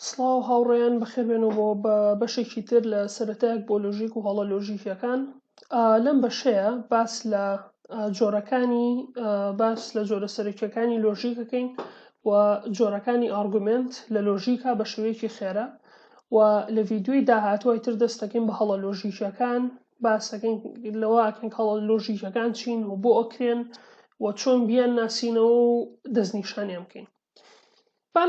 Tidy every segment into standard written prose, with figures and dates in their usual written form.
سڵاو هاوڕێیان بەخێربێنەوە بە بەشێکی تر لە سەرەتایەک بۆ لۆژیک و هەڵە لۆژیکیەکان. لەم بەشەیە باس لە جۆرە سەرەکیەکانی لۆژیک دەکەین و جۆرەکانی ئارگومنت لە لۆژیکا بە شێوەیەکی خێرا و لە ڤیدیۆی داهاتووی تر دەست دەکەین بە هەڵە لۆژیکیەکان باس دەکەین لەوە ئەکەین هەڵە لۆژیکەکان چین و بۆ ئەکرێن و چۆن بیان ناسینەوە و دەستنیشانیان بکەین.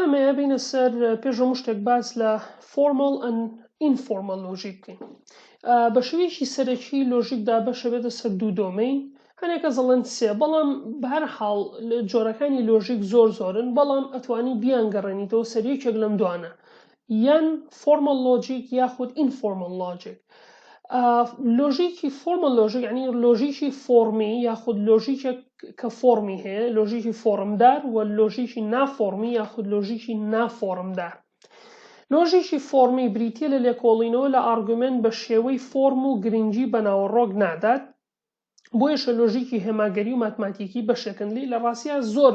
لەمەیە بینە سەر پێش هەموو شتێک باس لە فۆرمەڵ ئەن ئینفۆرمەڵ لۆژیک بکەین. بە شێوەیەکی سەرەکی لۆژیکدا بەشە بێتە سەر دوو دۆمەین، هەنێکە زەڵەن سێ، بەڵام بەهەرحاڵ جۆرەکانی لۆژیک زۆرن، بەڵام ئەتوانی بیانگەڕێنیتەوە سەر یەکێک لەم دوانە، یان فۆرمەڵ لۆجیک یاخود ئینفۆرمەڵ لۆجیک. لۆژیکی فۆرمەڵ لۆژیک یعنی لۆژیکی فۆرمی یاخود لۆژیکێک کە فۆرمی هەیە، لۆژیکی فۆرمدار و لۆژیکی نافۆرمی یاخود لۆژیکی نافۆرمدار. لۆژیکی فۆرمی بریتیە لە لێکۆڵینەوە لە ئارگومنت بە شێوەی فۆرم و گرنگی بە ناوەڕۆک نادات، بۆیەشە لۆژیکی هێماگەری و ماتماتیکی بەشێکن لێ، لە ڕاستیە زۆر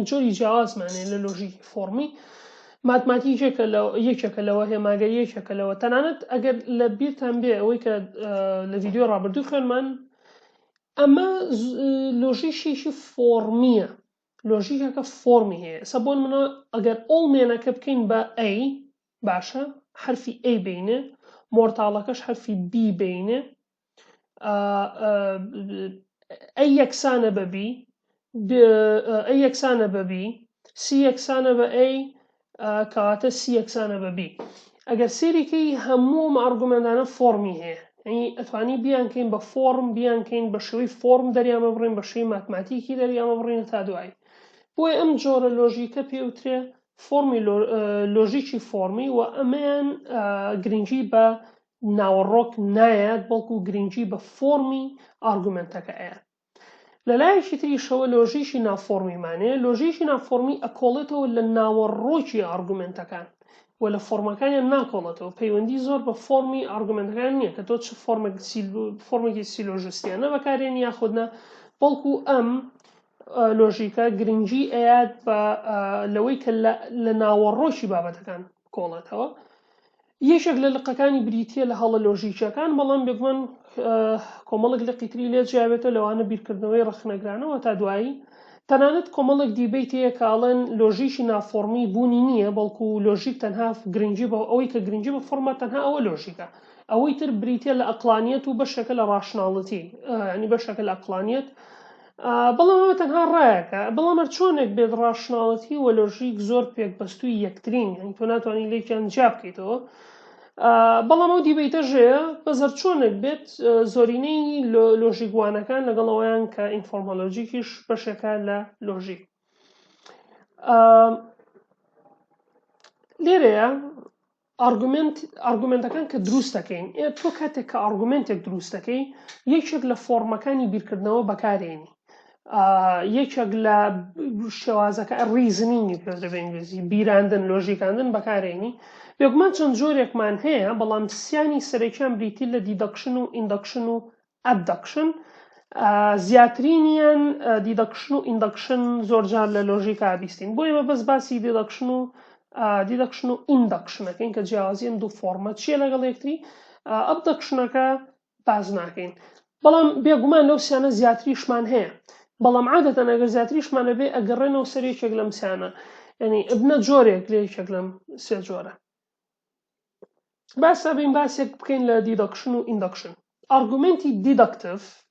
جۆری جیاوازمانێ لە لۆژیکی فۆرمی. ماتماتیکێکە یەکێکە لەوە، هێماگەری یەکێکە لەوە. تەنانەت ئەگەر لە بیرتان بێ ئەوەی کە لە ڤیدیۆ ڕابردوو خوێنمان، ئەمە لۆژیکێکی فۆرمیە، لۆژیکەکە فۆرمی هەیە. ئێستا بۆ نمونە ئەگەر ئۆڵمێنەکە بکەین بە ئەی، باشە حرفی ئەی بینێ، مۆرتاڵەکەش حرفی بی بینێ، ئەی یەکسانە بە بی، ئەی یەکسانە بە بی، سی یەکسانە بە ئەی، کەواتە سی یەکسانە بە بی. ئەگەر سێریکەی هەموو ئارگومنتانە فۆرمی هەیە، یعنی ئەتوانی بیانکەین بە فۆرم، بیانکەین بە شێوەی فۆرم دەریامە بڕین، بە شێوەی ماتماتیکی دەریامە بڕین تا دوای. بۆیە ئەم جۆرە لۆژیکە پێوترێ فۆرمی لۆژیکی فۆرمی، و ئەمەیان گرنگی بە ناوەڕۆک نایەت، بەڵکو گرنگی بە فۆرمی ئارگومنتەکە ئەیە. لەلایەکی تریشەوە لۆژیکی نافۆرمیمانەیە. لۆژیکی نافۆرمی ئەکۆڵێتەوە لە ناوەڕۆکی ئارگومنتەکان و لە فۆرمەکانیان ناکۆڵێتەوە، پەیوەندی زۆر بە فۆرمی ئارگومنتەکان نییە کە تۆ چ فۆرمێکی سیلۆژستیانە بەکارێن یاخودنا، بەڵکو ئەم لۆژیکە گرنگی ئەیات بە لەوەی کە لە ناوەڕۆکی بابەتەکان کۆڵێتەوە. یەکێک لە لقەکانی بریتیە لە هەڵە لۆژیکیەکان، بەڵام بێگومان کۆمەڵێک لە قیتری لێ جیاوێتە لەوانە بیرکردنەوەی ڕەخنەگرانەوە تا دوایی. تەنانەت کۆمەڵێک دیبیت هەیە کە ئاڵێن لۆژیکی نافۆرمی بوونی نییە، بەڵکو لۆژیک تەنها گرنگی بە ئەوەی کە گرنگی بە فۆرمە تەنها ئەوە لۆژیکە، ئەوەی تر بریتیە لە ئەقلانیەت و بەشێکە لە ڕاشناڵەتی، ینی بەشێکە لە ئەقلانیەت. بەڵام ئەوە تەنها ڕایەکە، بەڵام هەر چۆنێک بێت ڕاشناڵەتی و لۆژیک زۆر پێکبەستووی یەکترین، یعنی تۆ ناتوانانی لێکیان جیا بکەیتەوە. بەڵام ئەو دیبیتە ژەیە بەزەر چۆنێک بێت زۆرینەی لۆژیکوانەکان لەگەڵەوەیان کە ئینفۆرمۆلۆژیکیش بەشێکە لە لۆژیک. لێرەیە ئارگومنتەکان کە دروست دەکەین، تۆ کاتێک کە ئارگومنتێک دروست دەکەی، یەکێک لە فۆرمەکانی بیرکردنەوە بەکارێنی، یەکێک لە شێوازەکە ریزنینگی پێدرێ بە ئینگلیزی، بیراندن، لۆژیکاندن بەکارێنی. بێگومان چەند جۆرێکمان هەیە، بەڵام سیانی سەرەکیان بریتی لە دیدەکشن و ئیندەکشن و ئەبدەکشن. زیاترینیان دیدەکشن و ئیندەکشن زۆرجار لە لۆژیکا بیستین، بۆیە بەس باسی دیدەکشن و ئیندەکشنەکەین کە جیاوازیان دوو فۆرمە چیە لەگەڵ یەکتری. ئەبدەکشنەکە باز ناکەین، بەڵام بێگومان لەو سیانە زیاتریشمان هەیە، بەڵام عادەتەن ئەگەر زیاتریشمانە بێ ئەگەڕێنەوە سەر یەکێک لەم سیانە، یعنی ئەبنە جۆرێک لە یەکێک لەم سێ جۆرە. باسا بین باسێک بکەین لە دیدەکشن و ئیندەکشن. ئارگومنتی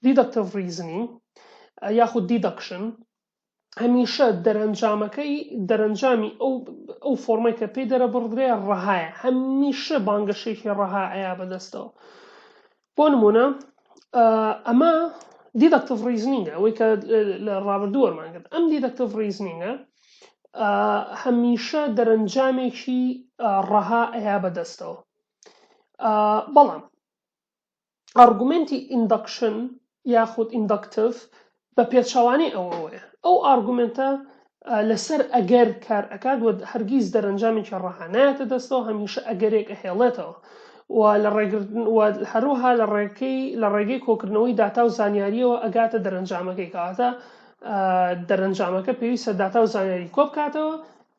دیدەکتیڤ ریزنینگ یاخود دیدەکشن هەمیشە دەرەنجامی ئەو فۆرمەی کە پێی دەرەبڕدرێ ڕەهایە، هەمیشە بانگەشێکی ڕەها ئەیە بەدەستەوە. بۆ نمونە ئەمە دیدەکتیڤ ریزنینگە، ئەوەی کە لە ڕابردوو وەرمان کرد. ئەم دیدەکتیڤ ریزنینگە هەمیشە دەرەنجامێکی ڕەها ئەیە بەدەستەوە. بەڵام ئارگومنتی ئیندەکشن یاخود ئیندەکتیڤ بە پێچەوانەی ئەوەیە، ئەو ئارگومنتە لەسەر ئەگەر کار ئەکات و هەرگیز دەرەنجامێکی ڕەها نایەتە دەستەوە، هەمیشە ئەگەرێک ئەهێڵێتەوە و هەروەها لە ڕێگەی کۆکردنەوەی داتا و زانیاریەوە ئەگاتە دەرەنجامەکەی، کەواتە دەرەنجامەکە پێویستە داتا و زانیاری کۆ بکاتەوە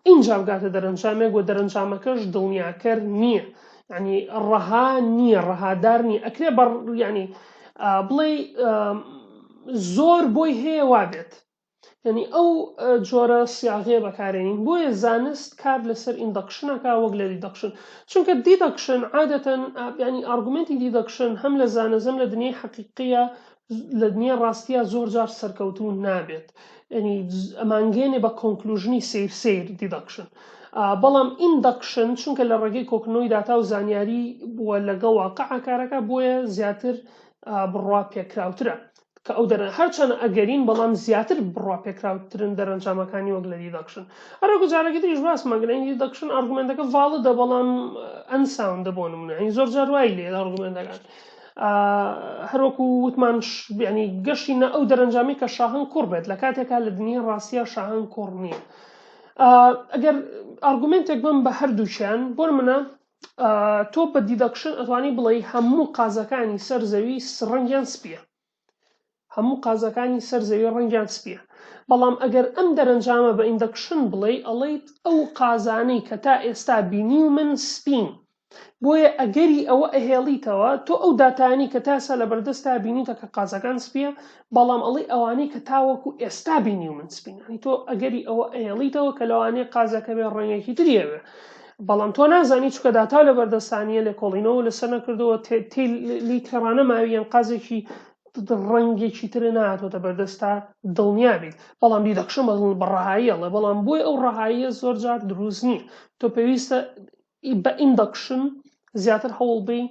اینجا بگاتە دەرەنجامێک و دەرەنجامەکەش دڵنیاکەر نییە، یعنی ڕەها نییە، ڕەهادار نییە، ئەکرێ ینی بڵێ زۆر بۆی هەیە وابێت، یعنی ئەو جۆرە سیاغەیە بەکارێنین. بۆیە زانست کار لەسەر ئیندەکشنەکە وەک لە دیدەکشن، چونکە دیدەکشن عادەتەن ینی ئارگومنتی دیدەکشن هەم لە زانەزەم لە دنیای حەقیقیە لە دنیای ڕاستیە زۆر جار سەرکەوتوو نابێت، ینی ئەمانگەێنێ بە کۆنکلوژنی سیر دیدەکشن. بەڵام ئیندەکشن چونکە لە ڕێگەی کۆکردنەوەی داتا و زانیاری بووە لەگەڵ واقعە کارەکە، بۆیە زیاتر بڕوا پێکراوترە کە ئەو هەرچەنە ئەگەرین بەڵام زیاتر بڕوا پێکراوترن دەرەنجامەکانی وەک لە دیدەکشن. هەروەکو جارێکی تریش باسمەگرین دیدەکشن ئارگومنتەکە ڤاڵدە بەڵام ئەنساوندە بۆ نمونە، یعنی زۆر جار وای لێ ئارگومنتەکان هەروەکو وتمان ینی گەشتی نە ئەو دەرەنجامی کە شاهن کوڕ بێت لە کاتێکا لە دنیای ڕاستیە شاهن کوڕ نییە. ئەگەر ئارگومنتێک بم بە هەردووچیان بۆ منە تۆ بە دیدەکشن ئەتوانی بڵێ هەموو قازەکانی سەر زەوی ڕەنگیان سپیە، هەموو قازەکانی سەر زەوی ڕەنگیان سپیە، بەڵام ئەگەر ئەم دەرەنجامە بە ئیندەکشن بڵێ ئەڵێیت ئەو قازانەی کە تا ئێستا بینی و من سپین، بۆیە ئەگەری ئەوە ئەهێڵیتەوە تۆ ئەو داتانی کە تاسا لە بەردەستا بینیتە کە قازەکان سپیە، بەڵام ئەڵێ ئەوانەی کە تاوەکو ئێستا بینی و من سپینانی تۆ ئەگەری ئەوە ئەهێڵیتەوە کە لەوانەیە قازەکە بێ ڕێنگێکی تریەوێ، بەڵام تۆ نازانی چکە داتا لە بەردەستانیە لێ کۆڵینەوە لەسەر نەکردەوە لی تێڕانە ماویان قازێکی ڕەنگێکی ترە نهاتۆتە بەردەستا دڵنیابیت، بەڵام دیدەکشن بە ڕەهاییەڵێ، بەڵام بۆی ئەو ڕەهاییە زۆر جار دروست نییە، تۆ پێویستە بە ئیندەکشن زیاتر هەوڵ بی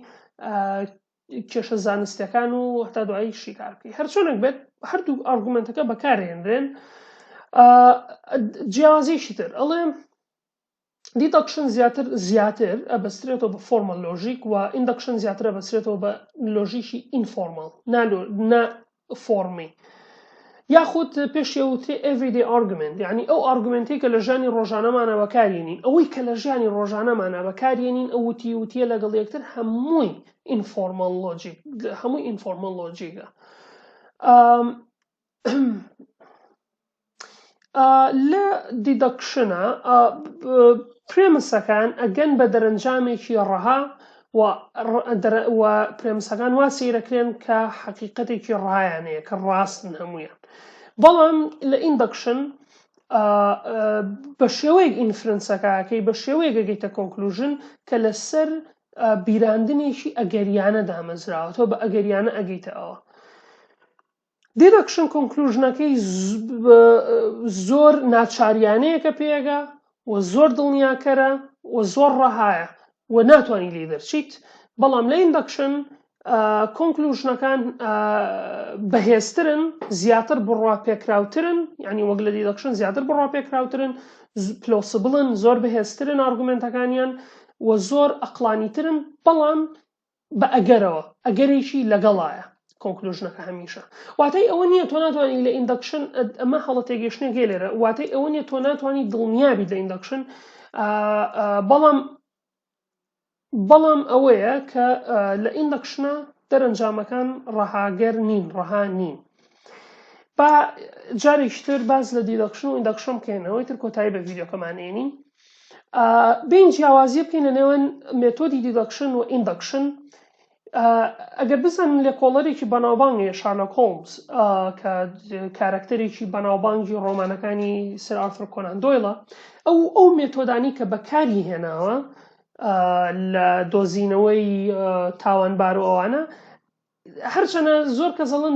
کێشە زانستیەکان و هەتا دوایی شیکار بکەی. هەرچۆنێک بێت هەردوو ئارگومنتەکە بەکارهێنرێن. جیاوازیشی تر ئەڵێ دیدەکشن زیاتر ئەبەسترێتەوە بە فۆرمەل لۆژیک و ئیندەکشن زیاتر ئەبەسترێتەوە بە لۆژیکی ئینفۆرمەڵ نا فۆرمی، یاخود پێشێوتێ everyday argument، یعنی ئەو ئارگومنتی کە لە ژیانی ڕۆژانەمانە بەکارێنین، ئەوەی کە لە ژیانی ڕۆژانەمانە بەکارێنین ئەو وتیە لەگەڵ یەکتر هەمووی ئینفۆرمەڵ لۆجیکە. لە دیدەکشنە پرێمسەکان ئەگەن بە دەرەنجامێکی ڕەها و پرێمسەکان وا سەیرەکرێن کە حەقیقەتێکی ڕایانەیە کە ڕاستن هەمویان، بەڵام لە ئیندەکشن بە شێوەیەک ئینفرنسەکەکەی بە شێوەیەک گەیتە کۆنکلوژن کە لەسەر بیراندنێکی ئەگەریانە دامەزراوە، تۆ بە ئەگەریانە ئەگەیتە ئەوە. دیدەکشن کۆنکلوژنەکەی زۆر ناچاریانەیە کە پێگا و زۆر دڵنیاکەرە و زۆر ڕەهایە و ناتوانانی لێ دەرچیت، بەڵام لە ئیندەکشن کۆنکلوژنەکان بەهێزترن، زیاتر بڕوا پێکراوترن، یعنی وەک لە دیدەکشن زیاتر بڕوا پێکراوترن، پلۆسبڵن، زۆر بەهێزترن ئارگومنتەکانیان و زۆر ئەقلانیترن، بەڵام بە ئەگەرەوە ئەگەرێکی لەگەڵایە کۆنکلوژنەکە هەمیشە. واتای ئەوە نییە تۆ ناتوانانی لە ئیندەکشن ئەمە هەڵە تێگەشتنێکی لێرە، واتای ئەوە نییە تۆ ناتوانانی دڵنیابیت لە ئیندەکشن، بەڵام ئەوەیە کە لە ئیندەکشنە دەرەنجامەکان ڕەهاگەر نین، ڕەها نین. با جارێکی تر باز لە دیدەکشن و ئیندەکشن بکەینەوەی تر کۆتایی بە ڤیدیۆکەمانێنین. بین جیاوازیە بکەینە نێوان مێتۆدی دیدەکشن و ئیندەکشن. ئەگەر بزانین لێکۆڵەرێکی بەناوبانگی شارلۆک هۆمز کە کارکتەرێکی بەناوبانگی ڕۆمانەکانی سەر ئارتھر کۆنان دۆیڵە، ئەو مێتۆدانی کە بەکاری هێناوە لە دۆزینەوەی تاوانبار و ئەوانە، هەرچەنە زۆر کەس دەڵێن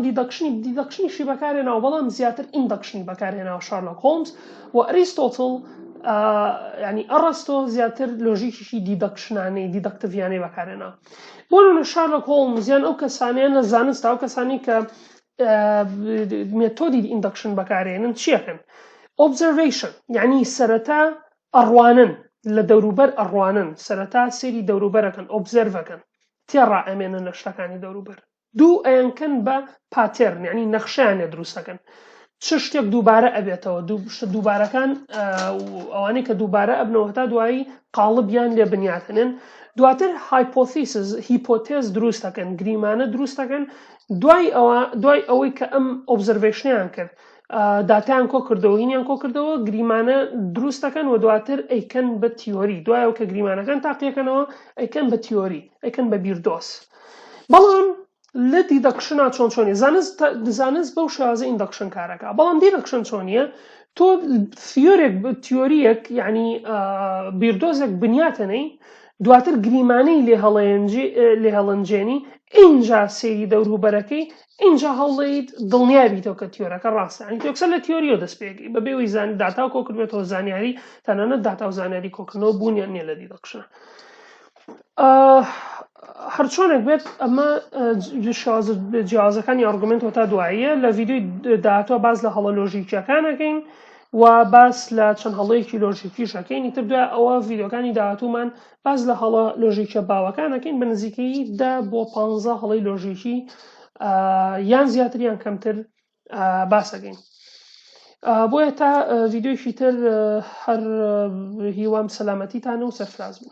دیدەکشنیشی بەکارهێناوە، بەڵام زیاتر ئیندەکشنی بەکارهێناوە شارلۆک هۆمز و ئەریستۆتڵ، ینی ئەڕستۆ زیاتر لۆژیکیشی دیدەکشنانەی دیدەکتڤیانەی بەکارهێناوە. بۆ نمونە شارلۆک هۆمز یان ئەو کەسانیان لە زانستە، ئەو کەسانی کە مێتۆدی ئیندەکشن بەکارهێنن چیەکەن؟ ئۆبزەرڤیشن، یعنی سەرەتا ئەڕوانن، لە دەوروبەر ئەڕوانن، سەرەتا سێری دەوروبەرەکەن، ئۆبزەرڤەکەن، تێڕائەمێنن لە شتەکانی دەوروبەر. دوو ئەیانکەن بە پاتێرن، یعنی نەخشەیانێ دروستەکەن، چ شتێک دووبارە ئەبێتەوە، دووبارەکان ئەوانەی کە دووبارە ئەبنەوە تا دوایی قاڵبیان لێ بنیاتنن، دواتر هایپۆتیسز هیپۆتێز دروست دەکەن، گریمانە دروست دەکەن، دوای ئەوەی کە ئەم ئۆبزەرڤیشنیان کرد داتایان کۆ کردەوە هینیان کۆ کردەوە گریمانە دروست دەکەن و دواتر ئەیکەن بە تیۆری دوایەوە کە گریمانەکان تاقیەکەنەوە ئەیکەن بە تیۆری ئەیکەن بە بیردۆس بەڵام لە دیدەکشنا چۆنیە زانست بەو شێوازە ئیندەکشن کارەکە بەڵام دیدەکشن چۆنیە تۆ تیۆریەک یعنی بیردۆزێک بنیاتەنەی دواتر گریمانەی لێ هەڵەنجێنی اینجا سێری دەوروبەرەکەی اینجا هەوڵیت دڵنیابیتەوە کە تیۆرەکە ڕاستە ینی تۆ یەکسەر لە تیۆریۆ دەست پێگەی بەبێ ئەوەی زانی داتا کۆ کردبێتەوە زانیاری تەنانەت داتا و زانیاری کۆکردنەوە بوونیان نییە لە دیدەکشنە هەرچۆنێک بێت ئەمە جیازەکانی ئارگومنتەوە تا دواییە لە ڤیدیۆی داهاتوە باز لە هەڵە لۆژیکیەکانەکەین و باس لە چەند هەڵەیەکی لۆژیکیشەکەین ئیتر دوای ئەوە ڤیدیۆکانی داهاتوومان باز لە هەڵە لۆژیکە باوەکانەکەین بە نزیکەی 10 بۆ 15 هەڵەی لۆژیکی یان زیاتریان کەمتر باسەکەین بۆیە تا ڤیدیۆیشی تر هەر هیوام سەلامەتیتانە و سەرفراز بن